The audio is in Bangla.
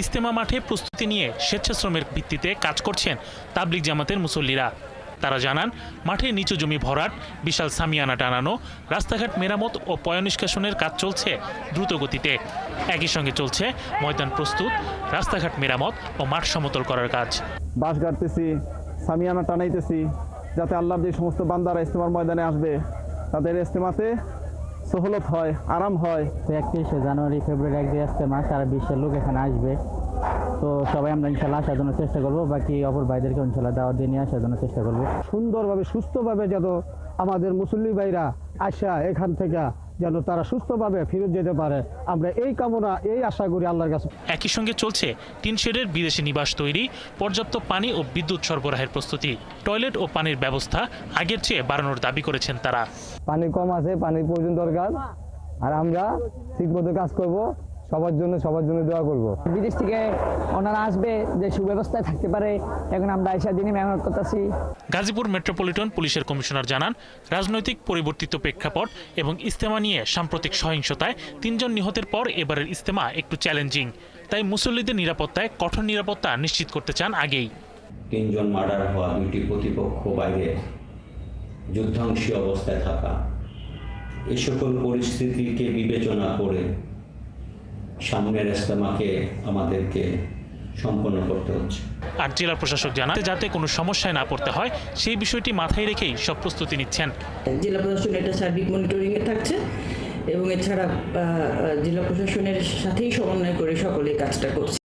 ইজতেমা মাঠে প্রস্তুতি নিয়ে স্বেচ্ছাশ্রমের ভিত্তিতে কাজ করছেন তাবলিগ জামাতের মুসল্লিরা। তারা জানান, মাঠে নিচু জমি ভরাট, বিশাল সামিয়ানা টানানো, রাস্তাঘাট মেরামত ও পয়ঃনিষ্কাশনের কাজ চলছে দ্রুত গতিতে। একই সঙ্গে চলছে ময়দান প্রস্তুত, রাস্তাঘাট মেরামত ও মাঠ সমতল করার কাজ। বাঁশ গাড়তেছি, সামিয়ানা টানাইতেছি, যাতে আল্লাহর যে সমস্ত বান্দারা ইজতেমার ময়দানে আসবে তাদের ইজতেমাতে সহলত হয়, আরাম হয়। 31 জানুয়ারি ফেব্রুয়ারি একদিন ইজতেমা, সারা বিশ্বের লোক এখানে আসবে। তো সবাই আমরা ইনশাল্লাহ আসার জন্য চেষ্টা করবো, বাকি অপর ভাইদেরকে ইনশাল্লাহ দাওয়াত দিয়ে নিয়ে আসার জন্য চেষ্টা করবো। সুন্দরভাবে সুস্থভাবে যেন আমাদের মুসল্লি ভাইরা আসা এখান থেকে যেন তারা সুস্থভাবে ফিরত যেতে পারে, আমরা এই কামনা, এই আশা করি আল্লাহর কাছে। একই সঙ্গে চলছে টিন শেডের বিদেশি নিবাস তৈরি, পর্যাপ্ত পানি ও বিদ্যুৎ সরবরাহের প্রস্তুতি। টয়লেট ও পানির ব্যবস্থা আগের চেয়ে বাড়ানোর দাবি করেছেন তারা। পানি কম আছে, পানির প্রয়োজন দরকার, আর আমরা ঠিকমতো কাজ করব, সবার জন্য দোয়া করব। বিদেশ থেকে ওনারা আসবে, যে সুব্যবস্থায় থাকতে পারে, এখন আমরা আইসা দিনই মেহনত করতেছি। গাজীপুর মেট্রোপলিটন পুলিশের কমিশনার জানান, রাজনৈতিক পরিবর্তিত প্রেক্ষাপট এবং ইজতেমা নিয়ে সাম্প্রতিক সহিংসতায় 3 জন নিহতের পর এবারের ইজতেমা একটু চ্যালেঞ্জিং। তাই মুসল্লিদের নিরাপত্তায় কঠোর নিরাপত্তা নিশ্চিত করতে চান আগেই। 3 জন মার্ডার হওয়া, 2টি প্রতিপক্ষ বাইরে যুদ্ধাংশী অবস্থায় থাকা, এই সকল পরিস্থিতিকে বিবেচনা করে সামনের ইজতেমাকে আমাদেরকে সম্পন্ন করতে হচ্ছে। আর জেলা প্রশাসক জানান, যাতে কোনো সমস্যায় না পড়তে হয় সেই বিষয়টি মাথায় রেখেই সব প্রস্তুতি নিচ্ছেন। জেলা প্রশাসন এটা সার্বিক মনিটরিংয়ে থাকছে এবং এছাড়া জেলা প্রশাসনের সাথেই সমন্বয় করে সকলে কাজটা করছে।